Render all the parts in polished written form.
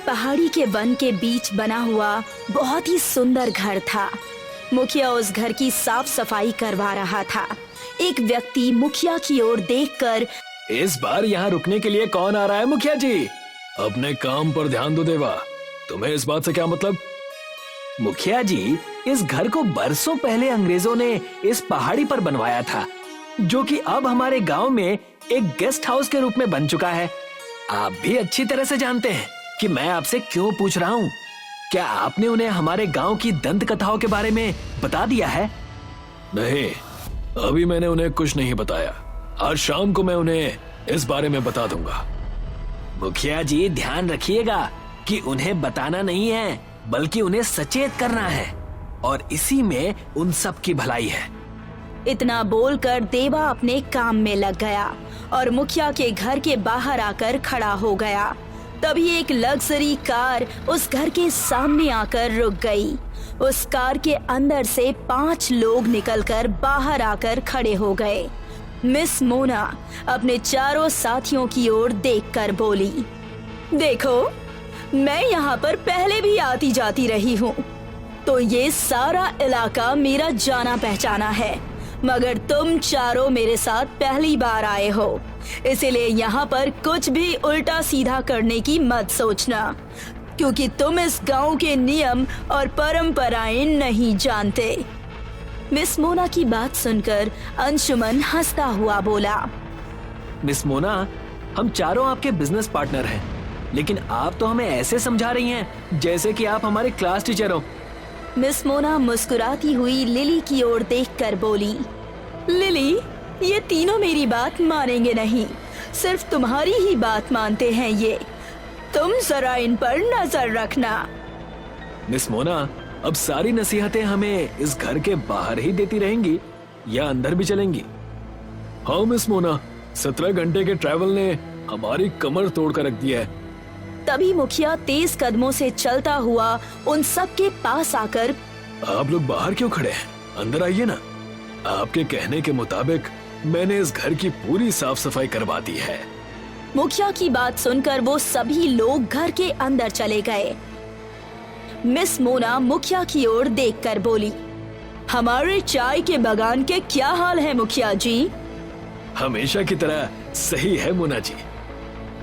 पहाड़ी के वन के बीच बना हुआ बहुत ही सुंदर घर था। मुखिया उस घर की साफ सफाई करवा रहा था। एक व्यक्ति मुखिया की ओर देखकर, इस बार यहाँ रुकने के लिए कौन आ रहा है मुखिया जी? अपने काम पर ध्यान दो देवा, तुम्हें इस बात से क्या मतलब? मुखिया जी, इस घर को बरसों पहले अंग्रेजों ने इस पहाड़ी पर बनवाया था, जो कि अब हमारे गांव में एक गेस्ट हाउस के रूप में बन चुका है। आप भी अच्छी तरह से जानते हैं कि मैं आपसे क्यों पूछ रहा हूँ। क्या आपने उन्हें हमारे गांव की दंत कथाओं के बारे में बता दिया है? नहीं, अभी मैंने उन्हें कुछ नहीं बताया। आज शाम को मैं उन्हें इस बारे में बता दूंगा। मुखिया जी, ध्यान रखिएगा कि उन्हें बताना नहीं है, बल्कि उन्हें सचेत करना है, और इसी में उन सब की भलाई है। इतना बोलकर देवा अपने काम में लग गया और मुखिया के घर के बाहर आकर खड़ा हो गया। तभी एक लग्जरी कार उस घर के सामने आकर रुक गई। उस कार के अंदर से 5 लोग निकलकर बाहर आकर खड़े हो गए। मिस मोना अपने चारों साथियों की ओर देखकर बोली, देखो, मैं यहाँ पर पहले भी आती जाती रही हूँ, तो ये सारा इलाका मेरा जाना पहचाना है, मगर तुम चारों मेरे साथ पहली बार आए हो, इसीलिए यहाँ पर कुछ भी उल्टा सीधा करने की मत सोचना, क्योंकि तुम इस गांव के नियम और परंपराएं नहीं जानते। मिस मोना की बात सुनकर अंशुमन हंसता हुआ बोला, मिस मोना, हम चारों आपके बिजनेस पार्टनर हैं, लेकिन आप तो हमें ऐसे समझा रही हैं जैसे कि आप हमारे क्लास टीचर हो। मिस मोना मुस्कुराती हुई लिली की ओर देखकर बोली, लिली, ये तीनों मेरी बात मानेंगे नहीं, सिर्फ तुम्हारी ही बात मानते हैं ये। तुम जरा इन पर नजर रखना। मिस मोना, अब सारी नसीहतें हमें इस घर के बाहर ही देती रहेंगी या अंदर भी चलेंगी? हाँ मिस मोना, 17 घंटे के ट्रैवल ने हमारी कमर तोड़ कर रख दिया है। तभी मुखिया तेज कदमों से चलता हुआ उन सब के पास आकर, आप लोग बाहर क्यों खड़े हैं? अंदर आइए ना। आपके कहने के मुताबिक मैंने इस घर की पूरी साफ सफाई करवा दी है। मुखिया की बात सुनकर वो सभी लोग घर के अंदर चले गए। मिस मोना मुखिया की ओर देखकर बोली, हमारे चाय के बागान के क्या हाल है मुखिया जी? हमेशा की तरह सही है मोना जी।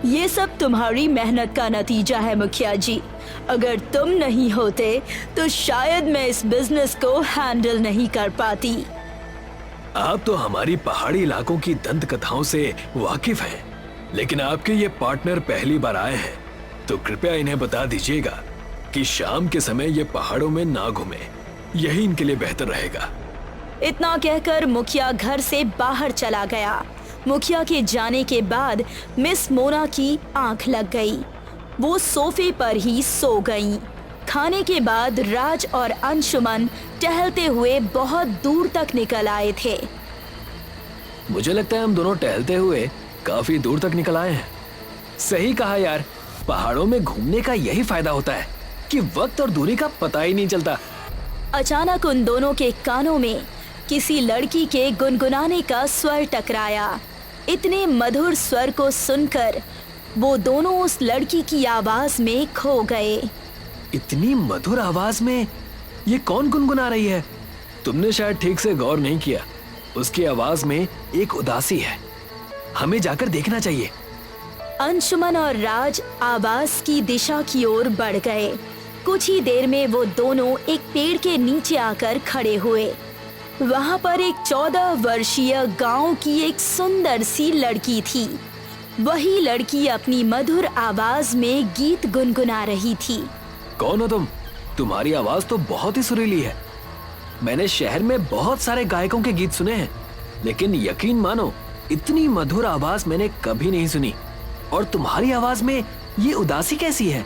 ये सब तुम्हारी मेहनत का नतीजा है मुखिया जी। अगर तुम नहीं होते तो शायद मैं इस बिजनेस को हैंडल नहीं कर पाती। आप तो हमारी पहाड़ी इलाकों की दंत कथाओं से वाकिफ हैं, लेकिन आपके ये पार्टनर पहली बार आए हैं, तो कृपया इन्हें बता दीजिएगा कि शाम के समय ये पहाड़ों में ना घूमे, यही इनके लिए बेहतर रहेगा। इतना कहकर मुखिया घर से बाहर चला गया। मुखिया के जाने के बाद मिस मोना की आंख लग गई। वो सोफे पर ही सो गईं। खाने के बाद राज और अंशुमन टहलते हुए बहुत दूर तक निकल आए थे। मुझे लगता है हम दोनों टहलते हुए काफी दूर तक निकल आए हैं। सही कहा यार, पहाड़ों में घूमने का यही फायदा होता है कि वक्त और दूरी का पता ही नहीं चलता। अचानक उन दोनों के कानों में किसी लड़की के गुनगुनाने का स्वर टकराया। इतने मधुर स्वर को सुनकर वो दोनों उस लड़की की आवाज में खो गए। इतनी मधुर आवाज में ये कौन गुनगुना रही है? तुमने शायद ठीक से गौर नहीं किया। उसकी आवाज में एक उदासी है। हमें जाकर देखना चाहिए। अंशुमन और राज आवाज की दिशा की ओर बढ़ गए। कुछ ही देर में वो दोनों एक पेड़ के नीचे आकर खड़े हुए। वहाँ पर एक 14 वर्षीय गांव की एक सुंदर सी लड़की थी। वही लड़की अपनी मधुर आवाज में गीत गुनगुना रही थी। कौन हो तुम? तुम्हारी आवाज तो बहुत ही सुरीली है। मैंने शहर में बहुत सारे गायकों के गीत सुने हैं, लेकिन यकीन मानो इतनी मधुर आवाज मैंने कभी नहीं सुनी। और तुम्हारी आवाज में ये उदासी कैसी है?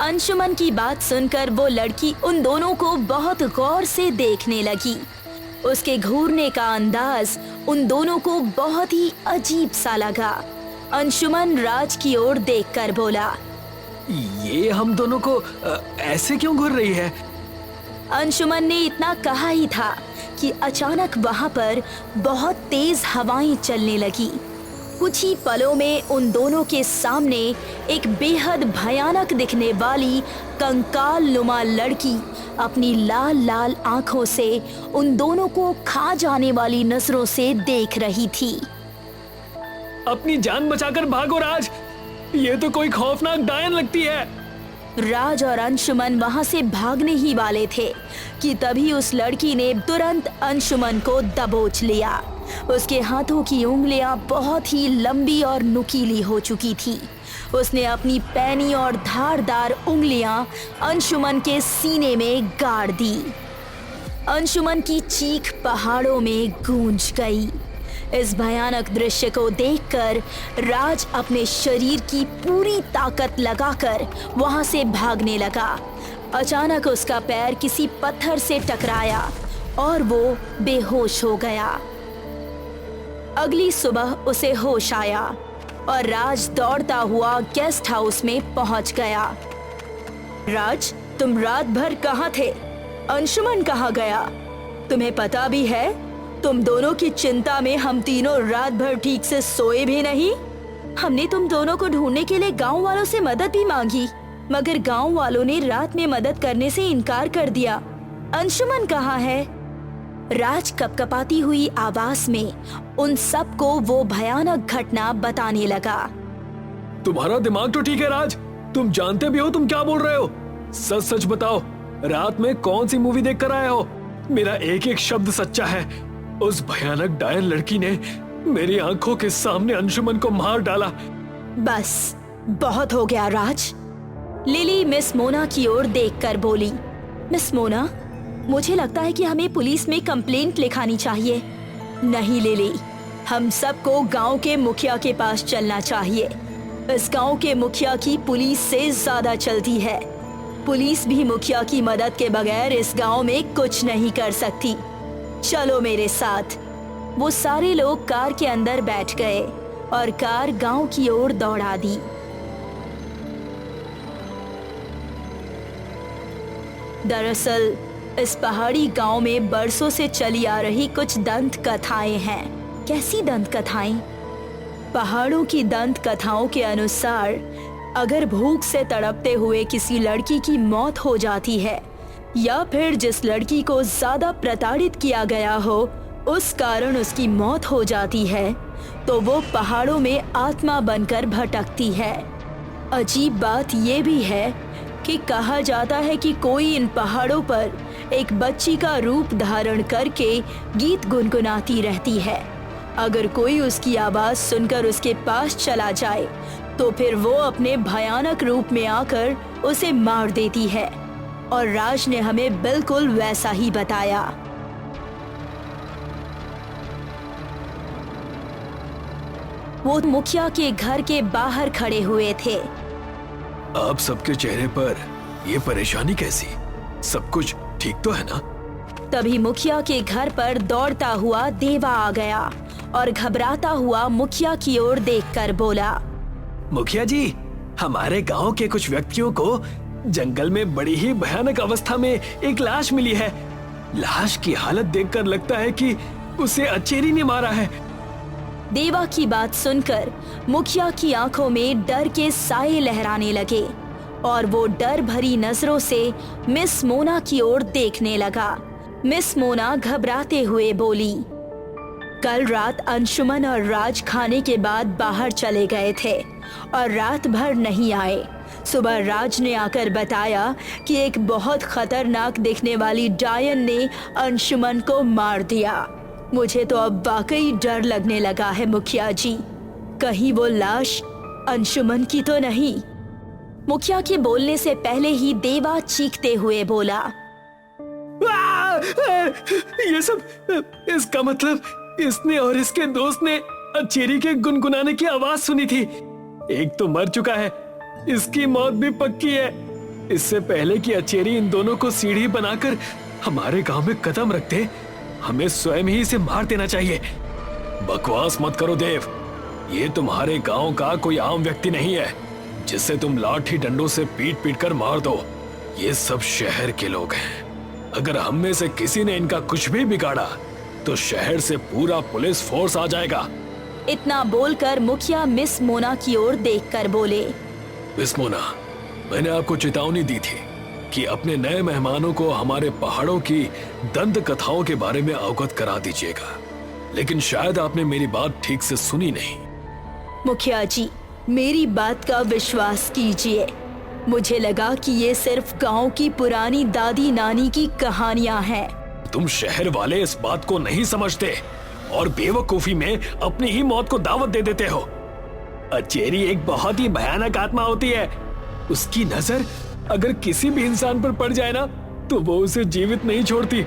अंशुमन की बात सुनकर वो लड़की उन दोनों को बहुत गौर से देखने लगी। उसके घूरने का अंदाज उन दोनों को बहुत ही अजीब सा लगा। अंशुमन राज की ओर देखकर बोला, ये हम दोनों को ऐसे क्यों घूर रही है? अंशुमन ने इतना कहा ही था कि अचानक वहाँ पर बहुत तेज हवाएं चलने लगी। कुछ ही पलों में उन दोनों के सामने एक बेहद भयानक दिखने वाली कंकाल नुमा लड़की अपनी लाल लाल आंखों से उन दोनों को खा जाने वाली नजरों से देख रही थी। अपनी जान बचाकर भागो राज, ये तो कोई खौफनाक डायन लगती है। राज और अंशुमन वहां से भागने ही वाले थे कि तभी उस लड़की ने तुरंत अंशुमन को दबोच लिया। उसके हाथों की उंगलियां बहुत ही लंबी और नुकीली हो चुकी थी। उसने अपनी पैनी और धारदार उंगलियां अंशुमन के सीने में गाड़ दी। अंशुमन की चीख पहाड़ों में गूंज गई। इस भयानक दृश्य को देखकर राज अपने शरीर की पूरी ताकत लगाकर वहां से भागने लगा। अचानक उसका पैर किसी पत्थर से टकराया और वो बेहोश हो गया। अगली सुबह उसे होश आया और राज दौड़ता हुआ गेस्ट हाउस में पहुंच गया। राज, तुम रात भर कहाँ थे? अंशुमन कहाँ गया? तुम्हें पता भी है, तुम दोनों की चिंता में हम तीनों रात भर ठीक से सोए भी नहीं। हमने तुम दोनों को ढूंढने के लिए गांव वालों से मदद भी मांगी, मगर गांव वालों ने रात में मदद करने से इनकार कर दिया। अंशुमन कहाँ है? राज कपकपाती हुई आवाज में उन सबको वो भयानक घटना बताने लगा। तुम्हारा दिमाग तो ठीक है राज, तुम जानते भी हो तुम क्या बोल रहे हो। सच सच बताओ, रात में कौन सी मूवी देख कर आए हो? मेरा एक एक शब्द सच्चा है। उस भयानक डायन लड़की ने मेरी आंखों के सामने अंशुमन को मार डाला। बस बहुत हो गया राज। लिली मिस मोना की ओर देखकर बोली, मिस मोना, मुझे लगता है कि हमें पुलिस में कंप्लेंट लिखानी चाहिए। नहीं लिली, हम सबको गांव के मुखिया के पास चलना चाहिए। इस गांव के मुखिया की पुलिस से ज्यादा चलती है। पुलिस भी मुखिया की मदद के बगैर इस गांव में कुछ नहीं कर सकती। चलो मेरे साथ। वो सारे लोग कार के अंदर बैठ गए और कार गांव की ओर दौड़ा दी। दरअसल इस पहाड़ी गांव में बरसों से चली आ रही कुछ दंत कथाएं हैं। कैसी दंत कथाएं? पहाड़ों की दंत कथाओं के अनुसार अगर भूख से तड़पते हुए किसी लड़की की मौत हो जाती है या फिर जिस लड़की को ज्यादा प्रताड़ित किया गया हो उस कारण उसकी मौत हो जाती है, तो वो पहाड़ों में आत्मा बनकर भटकती है। अजीब बात ये भी है कि कहा जाता है कि कोई इन पहाड़ों पर एक बच्ची का रूप धारण करके गीत गुनगुनाती रहती है। अगर कोई उसकी आवाज सुनकर उसके पास चला जाए तो फिर वो अपने भयानक रूप में आकर उसे मार देती है। और राज ने हमें बिल्कुल वैसा ही बताया। वो मुखिया के घर के बाहर खड़े हुए थे। आप सबके चेहरे पर ये परेशानी कैसी? सब कुछ ठीक तो है ना? तभी मुखिया के घर पर दौड़ता हुआ देवा आ गया और घबराता हुआ मुखिया की ओर देखकर बोला, मुखिया जी, हमारे गांव के कुछ व्यक्तियों को जंगल में बड़ी ही भयानक अवस्था में एक लाश मिली है। लाश की हालत देखकर लगता है कि उसे अचेरी ने मारा है। देवा की बात सुनकर मुखिया की आंखों में डर के साए लहराने लगे और वो डर भरी नजरों से मिस मोना की ओर देखने लगा। मिस मोना घबराते हुए बोली, कल रात अंशुमन और राज खाने के बाद बाहर चले गए थे और रात भर नहीं आए। सुबह राज ने आकर बताया कि एक बहुत खतरनाक दिखने वाली डायन ने अंशुमन को मार दिया। मुझे तो अब वाकई डर लगने लगा है मुखिया जी, कहीं वो लाश अंशुमन की तो नहीं। मुखिया के बोलने से पहले ही देवा चीखते हुए बोला, ये सब, इसका मतलब इसने और इसके दोस्त ने अचेरी के गुनगुनाने की आवाज सुनी थी। एक तो मर चुका है, इसकी मौत भी पक्की है। इससे पहले कि अचेरी इन दोनों को सीढ़ी बनाकर हमारे गांव में कदम रखते, हमें स्वयं ही इसे मार देना चाहिए। बकवास मत करो देव, ये तुम्हारे गांव का कोई आम व्यक्ति नहीं है जिसे तुम लाठी डंडों से पीट पीट कर मार दो। ये सब शहर के लोग हैं। अगर हम में से किसी ने इनका कुछ भी बिगाड़ा तो शहर से पूरा पुलिस फोर्स आ जाएगा इतना बोलकर मुखिया मिस मोना की ओर देखकर बोले, मिस मोना, मैंने आपको चेतावनी दी थी कि अपने नए मेहमानों को हमारे पहाड़ों की दंत कथाओं के बारे में अवगत करा दीजिएगा, लेकिन शायद आपने मेरी बात ठीक से सुनी नहीं। मुखिया जी, मेरी बात का विश्वास कीजिए। मुझे लगा कि ये सिर्फ गांव की पुरानी दादी नानी की कहानियां हैं। तुम शहर वाले इस बात को नहीं समझते और बेवकूफी में अपनी ही मौत को दावत दे देते हो। अचेरी एक बहुत ही भयानक आत्मा होती है। उसकी नजर अगर किसी भी इंसान पर पड़ जाए ना, तो वो उसे जीवित नहीं छोड़ती।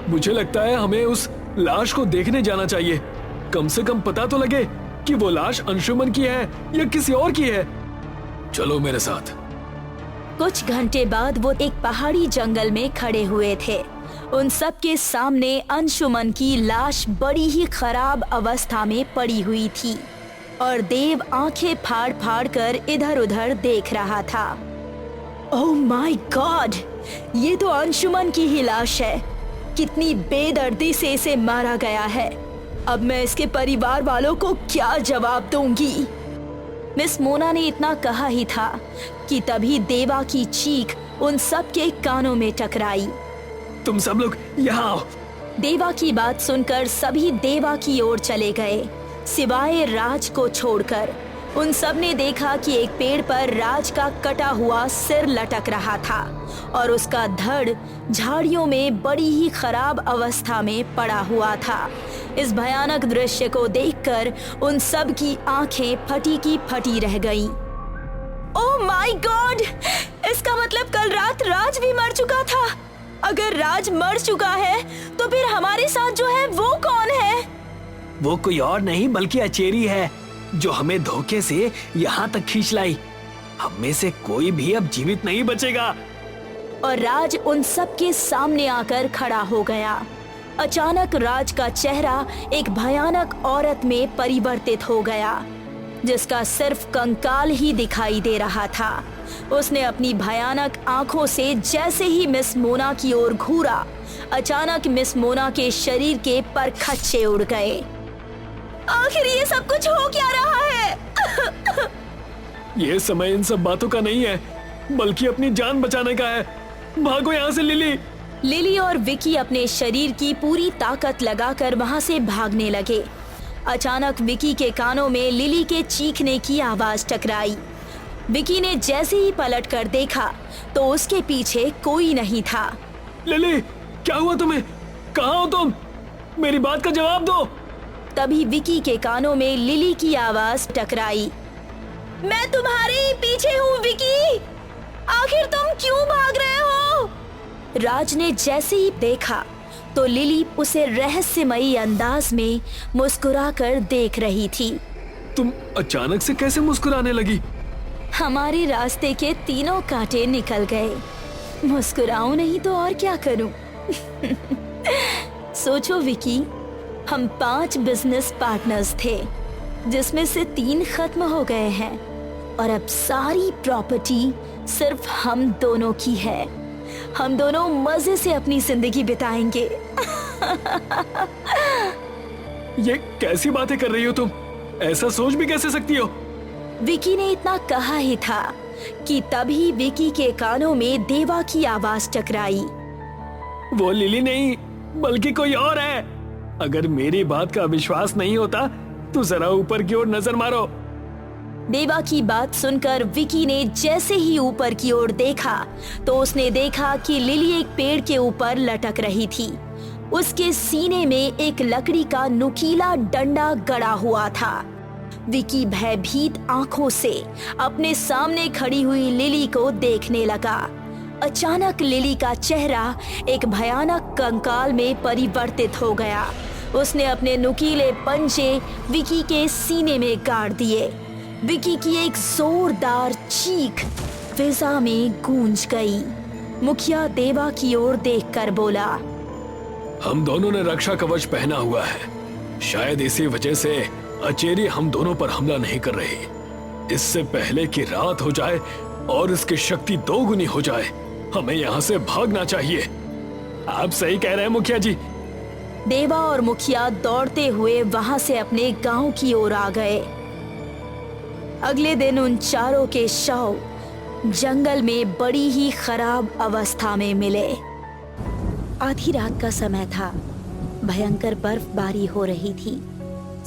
मुझे लगता है हमें उस लाश को देखने जाना चाहिए। कम से कम पता तो लगे कि वो लाश अंशुमन की है या किसी और की है। चलो मेरे साथ। कुछ घंटे बाद वो एक पहाड़ी जंगल में खड़े हुए थे। उन सब के सामने अंशुमन की लाश बड़ी ही खराब अवस्था में पड़ी हुई थी और देव आंखें फाड़ फाड़ कर इधर उधर देख रहा था। ओह माय गॉड, ये तो अंशुमन की ही लाश है। कितनी बेदर्दी से इसे मारा गया है। अब मैं इसके परिवार वालों को क्या जवाब दूंगी। मिस मोना ने इतना कहा ही था कि तभी देवा की चीख उन सब के कानों में टकराई। तुम सब लोग यहाँ आओ। देवा की बात सुनकर सभी देवा की ओर चले गए, सिवाय राज को छोड़कर। उन सब ने देखा कि एक पेड़ पर राज का कटा हुआ सिर लटक रहा था और उसका धड़ झाड़ियों में बड़ी ही खराब अवस्था में पड़ा हुआ था। इस भयानक दृश्य को देखकर उन सब की आंखें फटी की फटी रह गईं। ओह माय गॉड, इसका मतलब कल रात राज भी मर चुका था। अगर राज मर चुका है तो फिर हमारे साथ जो है वो कौन है? वो कोई और नहीं बल्कि अचेरी है, जो हमें धोखे से यहाँ तक खींच लाई। हम में से कोई भी अब जीवित नहीं बचेगा। और राज उन सब के सामने आकर खड़ा हो गया। अचानक राज का चेहरा एक भयानक औरत में परिवर्तित हो गया, जिसका सिर्फ कंकाल ही दिखाई दे रहा था। उसने अपनी भयानक आंखों से जैसे ही मिस मोना की ओर घूरा, अचानक मिस मोना के शरीर के परखच्चे उड़ गए। आखिर ये सब कुछ हो क्या रहा है? ये समय इन सब बातों का नहीं है, बल्कि अपनी जान बचाने का है। भागो यहाँ से लिली। लिली और विकी अपने शरीर की पूरी ताकत लगाकर वहां से भागने लगे। अचानक विकी के कानों में लिली के चीखने की आवाज टकराई। विकी ने जैसे ही पलट कर देखा तो उसके पीछे कोई नहीं था। लिली, क्या हुआ तुम्हें? कहाँ हो तुम? मेरी बात का जवाब दो। तभी विकी के कानों में लिली की आवाज टकराई। मैं तुम्हारे ही पीछे हूँ विकी, आखिर तुम क्यों भाग रहे हो? राज ने जैसे ही देखा तो लिली उसे रहस्यमयी अंदाज में मुस्कुराकर देख रही थी। तुम अचानक से कैसे मुस्कुराने लगी? हमारे रास्ते के तीनों कांटे निकल गए। मुस्कुराऊं नहीं तो और क्या करूं? सोचो विकी, हम 5 बिजनेस पार्टनर्स थे, जिसमें से 3 खत्म हो गए हैं और अब सारी प्रॉपर्टी सिर्फ हम दोनों की है। हम दोनों मजे से अपनी जिंदगी बिताएंगे। ये कैसी बातें कर रही हो तुम? ऐसा सोच भी कैसे सकती हो? विकी ने इतना कहा ही था कि तभी विकी के कानों में देवा की आवाज टकराई। वो लिली नहीं बल्कि कोई और है। अगर मेरी बात का विश्वास नहीं होता तो जरा ऊपर की ओर नजर मारो। देवा की बात सुनकर विकी ने जैसे ही ऊपर की ओर देखा तो उसने देखा कि लिली एक पेड़ के ऊपर लटक रही थी। उसके सीने में एक लकड़ी का नुकीला डंडा गड़ा हुआ था। विकी भयभीत आंखों से अपने सामने खड़ी हुई लिली को देखने लगा। अचानक लिली का चेहरा एक भयानक कंकाल में परिवर्तित हो गया। उसने अपने नुकीले पंजे विकी के सीने में गाड़ दिए। विकी की एक जोरदार चीख फिजा में गूंज गई। मुखिया देवा की ओर देखकर बोला, हम दोनों ने रक्षा कवच पहना हुआ है। शायद इसी वजह से अचेरी हम दोनों पर हमला नहीं कर रही। इससे पहले कि रात हो जाए और इसकी शक्ति 2 गुनी हो जाए, हमें यहाँ से भागना चाहिए। आप सही कह रहे हैं मुखिया जी। देवा और मुखिया दौड़ते हुए वहां से अपने गांव की ओर आ गए। अगले दिन उन चारों के शव जंगल में बड़ी ही खराब अवस्था में मिले। आधी रात का समय था। भयंकर बर्फबारी हो रही थी।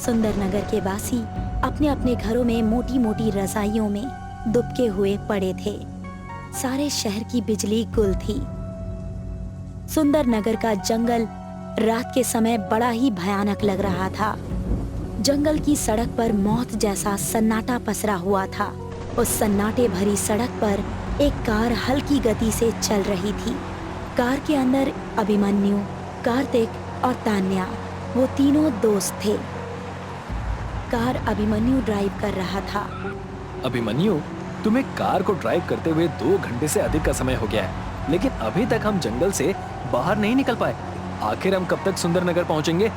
सुंदरनगर के वासी अपने अपने घरों में मोटी मोटी रजाइयों में दुबके हुए पड़े थे। सारे शहर की बिजली गुल थी। सुंदरनगर का जंगल रात के समय बड़ा ही भयानक लग रहा था। जंगल की सड़क पर मौत जैसा सन्नाटा पसरा हुआ था। उस सन्नाटे भरी सड़क पर एक कार हल्की गति से चल रही थी। कार के अंदर अभिमन्यु, कार्तिक और तान्या, वो तीनों दोस्त थे। कार अभिमन्यु ड्राइव कर रहा था। अभिमन्यु, तुम्हें कार को ड्राइव करते हुए 2 घंटे से अधिक का समय हो गया है, लेकिन अभी तक हम जंगल से बाहर नहीं निकल पाए। आखिर हम कब तक सुंदरनगर पहुंचेंगे?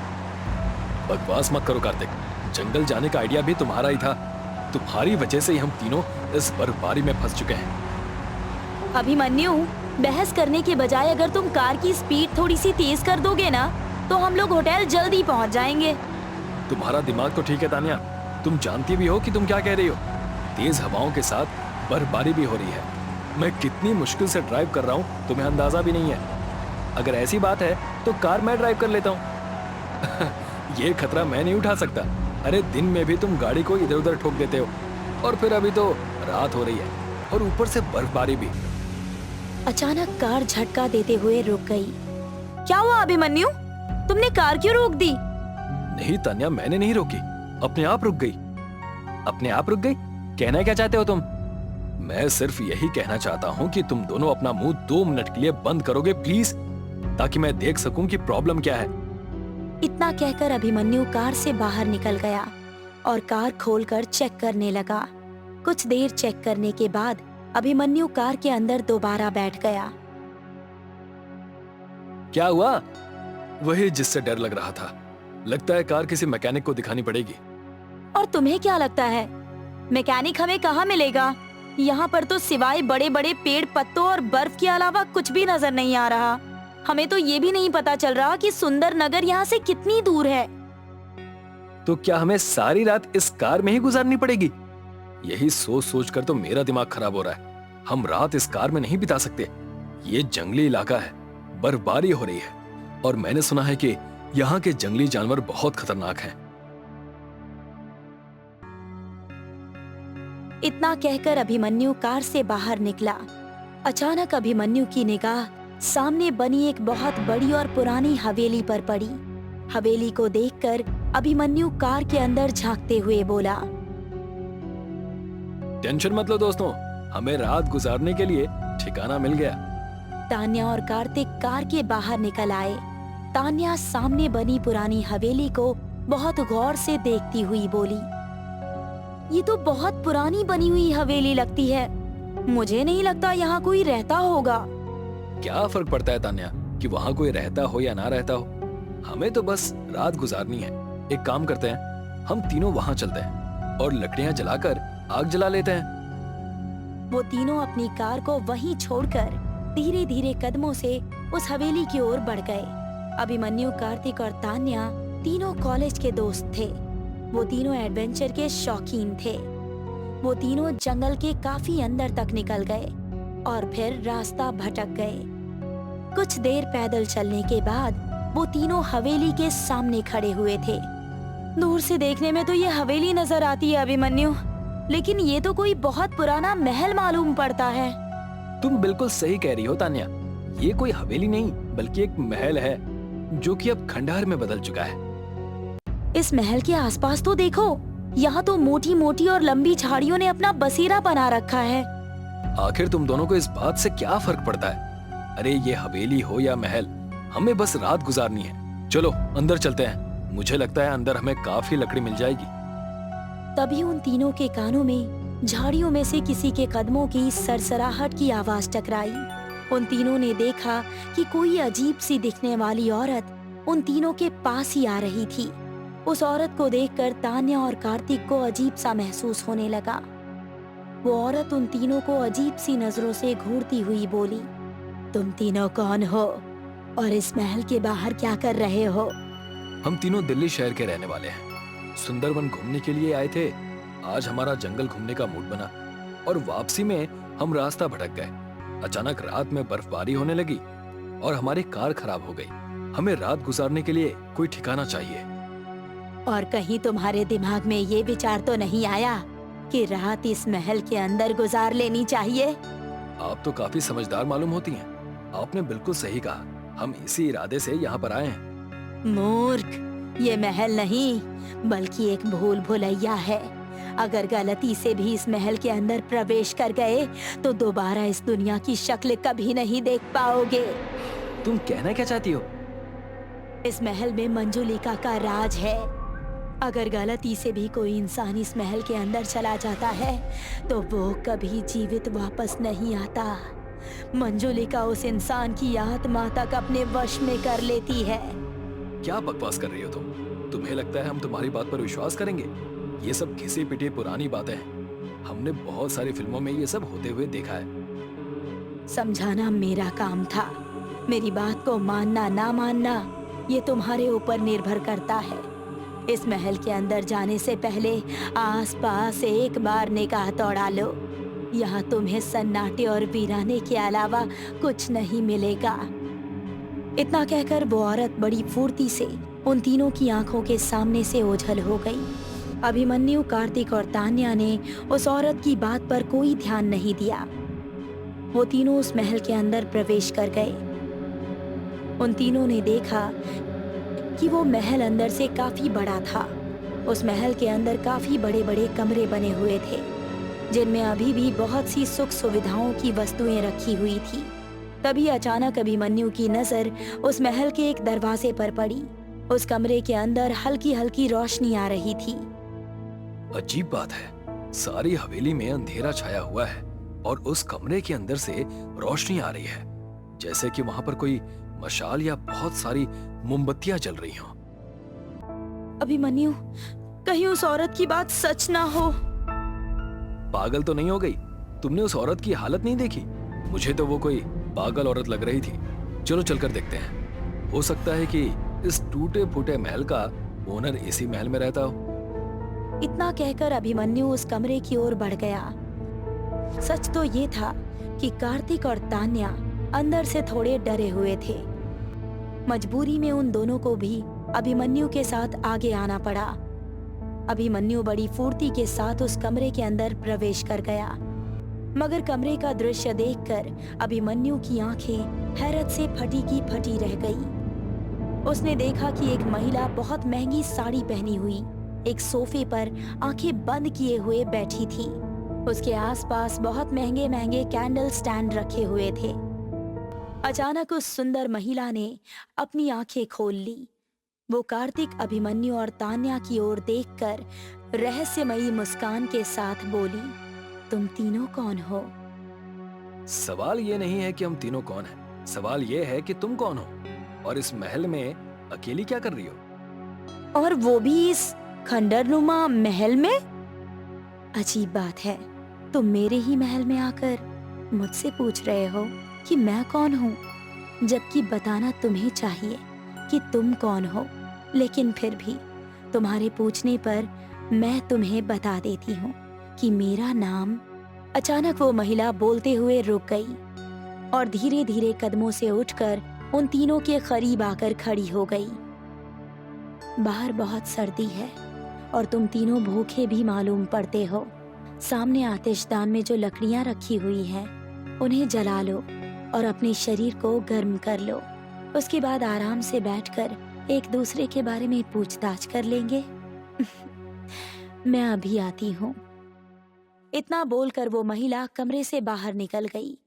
बकवास मत करो कार्तिक, जंगल जाने का आइडिया भी तुम्हारा ही था। तुम्हारी वजह से ही हम तीनों इस बर्फबारी में फंस चुके हैं। अभिमन्यु, बहस करने के बजाय अगर तुम कार की स्पीड थोड़ी सी तेज कर दोगे ना, तो हम लोग होटल जल्दी पहुंच जाएंगे। तुम्हारा दिमाग तो ठीक है तान्या, तुम जानती भी हो कि तुम क्या कह रही हो। तेज हवाओं के साथ बर्फबारी भी हो रही है। मैं कितनी मुश्किल से ड्राइव कर रहा हूँ तुम्हें अंदाजा भी नहीं है। अगर ऐसी बात है तो कार मैं ड्राइव कर लेता हूँ। ये खतरा मैं नहीं उठा सकता। अरे दिन में भी तुम गाड़ी को इधर उधर ठोक देते हो, और फिर अभी तो रात हो रही है और ऊपर से बर्फबारी भी। अचानक कार झटका देते हुए रुक गई। क्या हुआ अभिमन्यु? तुमने कार क्यों रोक दी? नहीं तान्या, मैंने नहीं रोकी, अपने आप रुक गई। अपने आप रुक गई? कहना क्या चाहते हो तुम? मैं सिर्फ यही कहना चाहता हूँ कि तुम दोनों अपना मुंह 2 मिनट के लिए बंद करोगे प्लीज, ताकि मैं देख सकूं कि प्रॉब्लम क्या है। इतना कहकर अभिमन्यु कार से बाहर निकल गया और कार खोलकर चेक करने लगा। कुछ देर चेक करने के बाद अभिमन्यु कार के अंदर दोबारा बैठ गया। क्या हुआ? वही जिससे डर लग रहा था। लगता है कार किसी मैकेनिक को दिखानी पड़ेगी। और तुम्हें क्या लगता है मैकेनिक हमें कहाँ मिलेगा? यहाँ पर तो सिवाय बड़े बड़े पेड़ पत्तों और बर्फ के अलावा कुछ भी नजर नहीं आ रहा। हमें तो ये भी नहीं पता चल रहा कि सुंदरनगर यहाँ से कितनी दूर है। तो क्या हमें सारी रात इस कार में ही गुजारनी पड़ेगी? यही सोच सोच कर तो मेरा दिमाग खराब हो रहा है। हम रात इस कार में नहीं बिता सकते। ये जंगली इलाका है, बर्फबारी हो रही है, और मैंने सुना है कि यहाँ के जंगली जानवर बहुत खतरनाक हैं। इतना कहकर अभिमन्यु कार से बाहर निकला। अचानक अभिमन्यु की निगाह सामने बनी एक बहुत बड़ी और पुरानी हवेली पर पड़ी। हवेली को देखकर अभिमन्यु कार के अंदर झांकते हुए बोला, टेंशन मत लो दोस्तों, हमें रात गुजारने के लिए ठिकाना मिल गया। तान्या और कार्तिक कार के बाहर निकल आए। तान्या सामने बनी पुरानी हवेली को बहुत गौर से देखती हुई बोली, ये तो बहुत पुरानी बनी हुई हवेली लगती है। मुझे नहीं लगता यहाँ कोई रहता होगा। क्या फर्क पड़ता है तान्या कि वहाँ कोई रहता हो या ना रहता हो? हमें तो बस रात गुजारनी है। एक काम करते हैं, हम तीनों वहाँ चलते हैं और लकड़ियाँ जलाकर आग जला लेते हैं। वो तीनों अपनी कार को वहीं छोड़कर धीरे धीरे कदमों से उस हवेली की ओर बढ़ गए। अभिमन्यु, कार्तिक और तान्या तीनों कॉलेज के दोस्त थे। वो तीनों एडवेंचर के शौकीन थे। वो तीनों जंगल के काफी अंदर तक निकल गए और फिर रास्ता भटक गए। कुछ देर पैदल चलने के बाद वो तीनों हवेली के सामने खड़े हुए थे। दूर से देखने में तो ये हवेली नजर आती है अभिमन्यु, लेकिन ये तो कोई बहुत पुराना महल मालूम पड़ता है। तुम बिल्कुल सही कह रही हो तान्या, ये कोई हवेली नहीं बल्कि एक महल है जो कि अब खंडहर में बदल चुका है। इस महल के आसपास तो देखो, यहाँ तो मोटी मोटी और लंबी झाड़ियों ने अपना बसेरा बना रखा है। आखिर तुम दोनों को इस बात से क्या फर्क पड़ता है? अरे ये हवेली हो या महल, हमें बस रात गुजारनी है। चलो अंदर चलते हैं, मुझे लगता है अंदर हमें काफी लकड़ी मिल जाएगी। तभी उन तीनों के कानों में झाड़ियों में से किसी के कदमों की सरसराहट की आवाज टकराई। उन तीनों ने देखा कि कोई अजीब सी दिखने वाली औरत उन तीनों के पास ही आ रही थी। उस औरत को देखकर तान्या और कार्तिक को अजीब सा महसूस होने लगा। वो औरत उन तीनों को अजीब सी नजरों से घूरती हुई बोली, तुम तीनों कौन हो और इस महल के बाहर क्या कर रहे हो? हम तीनों दिल्ली शहर के रहने वाले हैं। सुंदरवन घूमने के लिए आए थे। आज हमारा जंगल घूमने का मूड बना और वापसी में हम रास्ता भटक गए। अचानक रात में बर्फबारी होने लगी और हमारी कार खराब हो गई। हमें रात गुजारने के लिए कोई ठिकाना चाहिए। और कहीं तुम्हारे दिमाग में ये विचार तो नहीं आया कि रात इस महल के अंदर गुजार लेनी चाहिए? आप तो काफी समझदार मालूम होती हैं। आपने बिल्कुल सही कहा। हम इसी इरादे से यहाँ पर आए हैं। मूर्ख, ये महल नहीं बल्कि एक भूल भुलैया है। अगर गलती से भी इस महल के अंदर प्रवेश कर गए तो दोबारा इस दुनिया की शक्ल कभी नहीं देख पाओगे। तुम कहना क्या चाहती हो? इस महल में मंजुलिका का राज है। अगर गलती से भी कोई इंसान इस महल के अंदर चला जाता है तो वो कभी जीवित वापस नहीं आता। मंजुलिका उस इंसान की आत्मा तक अपने वश में कर लेती है। क्या बकवास कर रही हो तुम? तुम्हें लगता है हम तुम्हारी बात पर विश्वास करेंगे? ये सब घिसी पिटी पुरानी बातें हैं। हमने बहुत सारी फिल्मों में ये सब होते हुए देखा है। समझाना मेरा काम था। मेरी बात को मानना ना मानना ये तुम्हारे ऊपर निर्भर करता है। इस महल के अंदर जाने से पहले आसपास एक बार निगाह दौड़ा लो। यहाँ तुम्हें सन्नाटे और वीराने के अलावा कुछ नहीं मिलेगा। इतना कहकर वो औरत बड़ी फुर्ती से उन तीनों की आंखों के सामने से ओझल हो गई। अभिमन्यु, कार्तिक और तान्या ने उस औरत की बात पर कोई ध्यान नहीं दिया। वो तीनों उस महल के अंदर प्रवेश कर गए। उन तीनों ने देखा कि वो महल अंदर से काफी बड़ा था। उस महल के अंदर काफी बड़े बड़े कमरे बने हुए थे जिनमें अभी भी बहुत सी सुख सुविधाओं की वस्तुएं रखी हुई थी। तभी अचानक अभिमन्यु की नजर उस महल के एक दरवाजे पर पड़ी। उस कमरे के अंदर हल्की हल्की रोशनी आ रही थी। अजीब बात है, सारी हवेली में अंधेरा छाया हुआ है और उस कमरे के अंदर से रोशनी आ रही है, जैसे कि वहां पर कोई मशाल या बहुत सारी मोमबत्तियां जल रही हों। अभिमन्यु, कहीं उस औरत की बात सच ना हो। पागल तो नहीं हो गई? तुमने उस औरत की हालत नहीं देखी? मुझे तो वो कोई पागल औरत लग रही थी। चलो चलकर देखते हैं। हो सकता है कि इस टूटे फूटे महल का ओनर इसी महल में रहता हो। इतना कहकर अभिमन्यु उस कमरे की ओर बढ़ गया। सच तो ये था कि कार्तिक और तान्या अंदर से थोड़े डरे हुए थे। मजबूरी में उन दोनों को भी अभिमन्यु के साथ आगे आना पड़ा। अभिमन्यु बड़ी फुर्ती के साथ उस कमरे के अंदर प्रवेश कर गया, मगर कमरे का दृश्य देखकर अभिमन्यु की आंखें हैरत से फटी की फटी रह गई। उसने देखा कि एक महिला बहुत महंगी साड़ी पहनी हुई एक सोफे पर आंखें बंद किए हुए बैठी थी। उसके आसपास बहुत महंगे महंगे कैंडल स्टैंड रखे हुए थे। अचानक उस सुंदर महिला ने अपनी आंखें खोल ली। वो कार्तिक, अभिमन्यु और तान्या की ओर देखकर रहस्यमयी मुस्कान के साथ बोली, तुम तीनों कौन हो? सवाल ये नहीं है कि हम तीनों कौन हैं, सवाल ये है कि तुम कौन हो और इस महल में अकेली क्या कर रही हो? और वो भी इस खंडरनुमा महल में? अजीब बात है, तुम मेरे ही महल में आकर मुझसे पूछ रहे हो कि मैं कौन हूँ, जबकि बताना तुम्हें चाहिए कि तुम कौन हो। लेकिन फिर भी तुम्हारे पूछने पर मैं तुम्हें बता देती हूँ कि मेरा नाम। अचानक वो महिला बोलते हुए रुक गई और धीरे धीरे कदमों से उठकर उन तीनों के करीब आकर खड़ी हो गई। बाहर बहुत सर्दी है और तुम तीनों भूखे भी मालूम पड़ते हो। सामने आतिशदान में जो लकड़ियां रखी हुई हैं, उन्हें जला लो और अपने शरीर को गर्म कर लो। उसके बाद आराम से बैठकर एक दूसरे के बारे में पूछताछ कर लेंगे। मैं अभी आती हूँ। इतना बोलकर वो महिला कमरे से बाहर निकल गई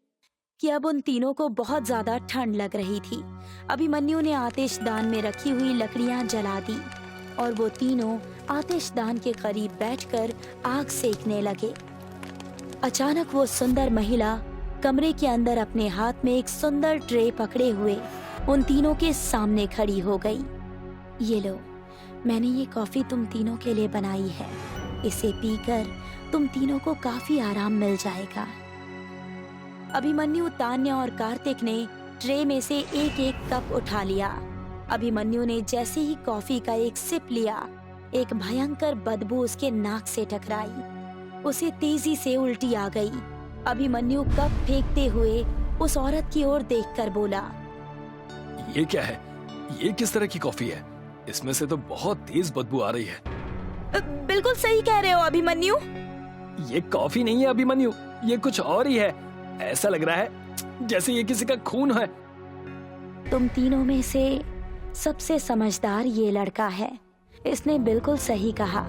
कि अब उन तीनों को बहुत ज्यादा ठंड लग रही थी। अभिमन्यु ने आतिशदान में रखी हुई लकड़ियां जला दी और वो तीनों आतिशदान के करीब बैठकर आग सेकने लगे। अचानक वो सुंदर महिला कमरे के अंदर अपने हाथ में एक सुंदर ट्रे पकड़े हुए उन तीनों के सामने खड़ी हो गई। ये लो, मैंने ये कॉफी तुम तीनों के लिए बनाई है। इसे पीकर तुम तीनों को काफी आराम मिल जाएगा। अभिमन्यु, तान्या और कार्तिक ने ट्रे में से एक एक कप उठा लिया अभिमन्यु ने जैसे ही कॉफी का एक सिप लिया, एक भयंकर बदबू उसके नाक से टकराई। उसे तेजी से उल्टी आ गई। अभिमन्यु कप फेंकते हुए उस औरत की ओर देखकर बोला, ये क्या है? ये किस तरह की कॉफी है? इसमें से तो बहुत तेज बदबू आ रही है। बिल्कुल सही कह रहे हो अभिमन्यु। ये कॉफी नहीं है अभिमन्यु, ये कुछ और ही है। ऐसा लग रहा है जैसे ये किसी का खून है। तुम तीनों में से सबसे समझदार ये लड़का है। इसने बिल्कुल सही कहा।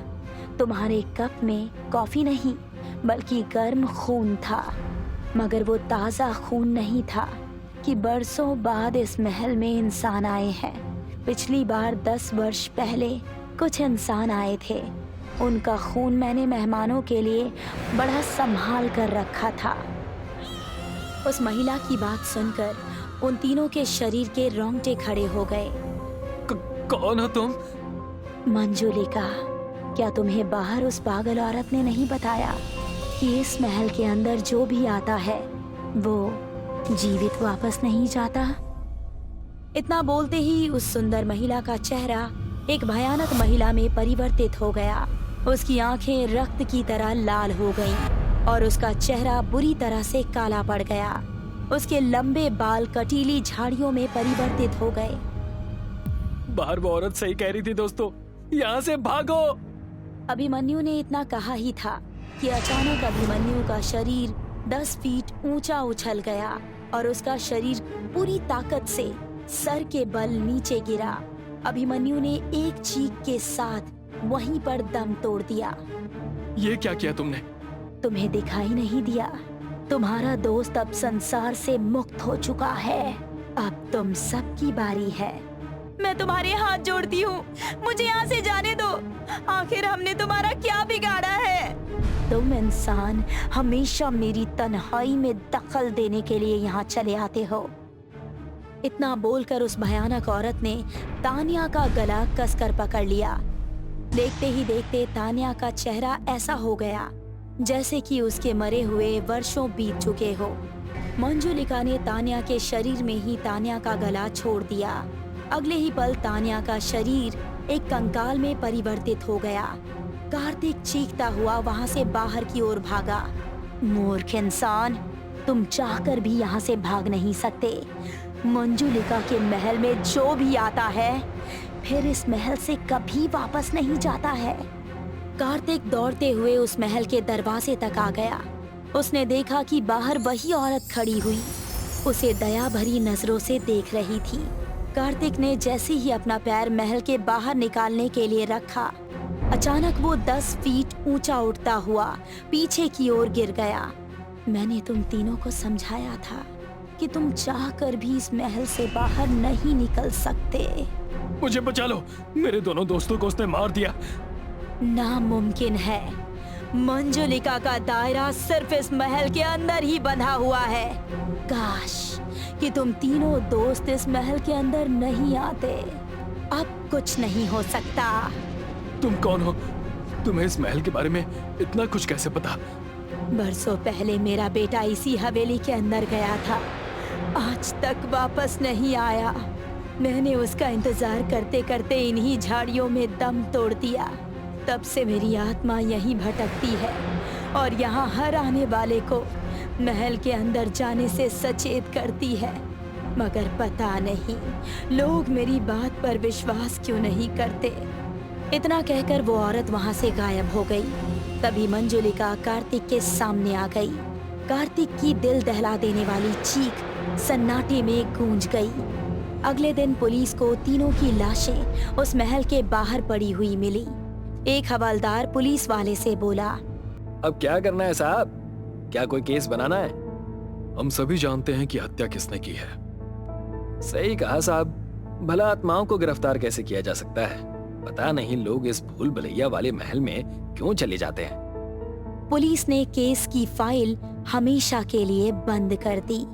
तुम्हारे कप में कॉफी नहीं बल्कि गर्म खून था, मगर वो ताजा खून नहीं था कि बरसों बाद इस महल में इंसान आए हैं। पिछली बार 10 वर्ष पहले कुछ इंसान आए थे। उनका खून मैंने मेहमानों के लिए बड़ा संभाल कर रखा था। उस महिला की बात सुनकर उन तीनों के शरीर के रोंगटे खड़े हो गए। कौन हो तुम? मंजुलिका, क्या तुम्हें बाहर उस पागल औरत ने नहीं बताया कि इस महल के अंदर जो भी आता है वो जीवित वापस नहीं जाता? इतना बोलते ही उस सुंदर महिला का चेहरा एक भयानक महिला में परिवर्तित हो गया। उसकी आंखें रक्त की तरह लाल हो गईं और उसका चेहरा बुरी तरह से काला पड़ गया। उसके लंबे बाल कटीली झाड़ियों में परिवर्तित हो गए। बाहर वो औरत सही कह रही थी दोस्तों, यहाँ से भागो। अभिमन्यु ने इतना कहा ही था कि अचानक अभिमन्यु का शरीर 10 फीट ऊंचा उछल गया और उसका शरीर पूरी ताकत से सर के बल नीचे गिरा। अभिमन्यु ने एक चीख के साथ वहीं पर दम तोड़ दिया। ये क्या किया तुमने? तुम्हें दिखाई नहीं दिया? तुम्हारा दोस्त अब संसार से मुक्त हो चुका है। अब तुम सबकी बारी है। मैं तुम्हारे हाथ जोड़ती हूँ, मुझे यहाँ से जाने दो। आखिर हमने तुम्हारा क्या बिगाड़ा है? तुम इंसान हमेशा मेरी तन्हाई में दखल देने के लिए यहाँ चले आते हो। इतना बोलकर उस भयानक औरत ने तानिया का गला कसकर पकड़ लिया। देखते ही देखते तानिया का चेहरा ऐसा हो गया जैसे कि उसके मरे हुए वर्षों बीत चुके हो। मंजुलिका ने तानिया के शरीर में ही तानिया का गला छोड़ दिया। अगले ही पल तानिया का शरीर एक कंकाल में परिवर्तित हो गया। कार्तिक चीखता हुआ वहाँ से बाहर की ओर भागा। मूर्ख इंसान, तुम चाहकर भी यहाँ से भाग नहीं सकते। मंजुलिका के महल में जो भी आता है फिर इस महल से कभी वापस नहीं जाता है। कार्तिक दौड़ते हुए उस महल के दरवाजे तक आ गया। उसने देखा कि बाहर वही औरत खड़ी हुई उसे दया भरी नजरों से देख रही थी। कार्तिक ने जैसे ही अपना पैर महल के बाहर निकालने के लिए रखा, अचानक वो 10 फीट ऊंचा उठता हुआ पीछे की ओर गिर गया। मैंने तुम तीनों को समझाया था कि तुम चाहकर भी इस महल से बाहर नहीं निकल सकते। मुझे बचा लो, मेरे दोनों दोस्तों को उसने मार दिया। नामुमकिन है। मंजुलिका का दायरा सिर्फ इस महल के अंदर ही बंधा हुआ है। काश कि तुम तीनों दोस्त इस महल के अंदर नहीं आते। अब कुछ नहीं हो सकता। तुम कौन हो? तुम्हें इस महल के बारे में इतना कुछ कैसे पता? बरसों पहले मेरा बेटा इसी हवेली के अंदर गया था, आज तक वापस नहीं आया। मैंने उसका इंतजार करते करते इन्हीं झाड़ियों में दम तोड़ दिया। तब से मेरी आत्मा यहीं भटकती है और यहाँ हर आने वाले को महल के अंदर जाने से सचेत करती है। मगर पता नहीं लोग मेरी बात पर विश्वास क्यों नहीं करते। इतना कहकर वो औरत वहाँ से गायब हो गई। तभी मंजुलिका कार्तिक के सामने आ गई। कार्तिक की दिल दहला देने वाली चीख सन्नाटे में गूंज गई। अगले दिन पुलिस को तीनों की लाशें उस महल के बाहर पड़ी हुई मिली। एक हवलदार पुलिस वाले से बोला, अब क्या करना है साहब? क्या कोई केस बनाना है? हम सभी जानते हैं कि हत्या किसने की है। सही कहा साहब, भला आत्माओं को गिरफ्तार कैसे किया जा सकता है? पता नहीं लोग इस भूल भुलैया वाले महल में क्यों चले जाते हैं। पुलिस ने केस की फाइल हमेशा के लिए बंद कर दी।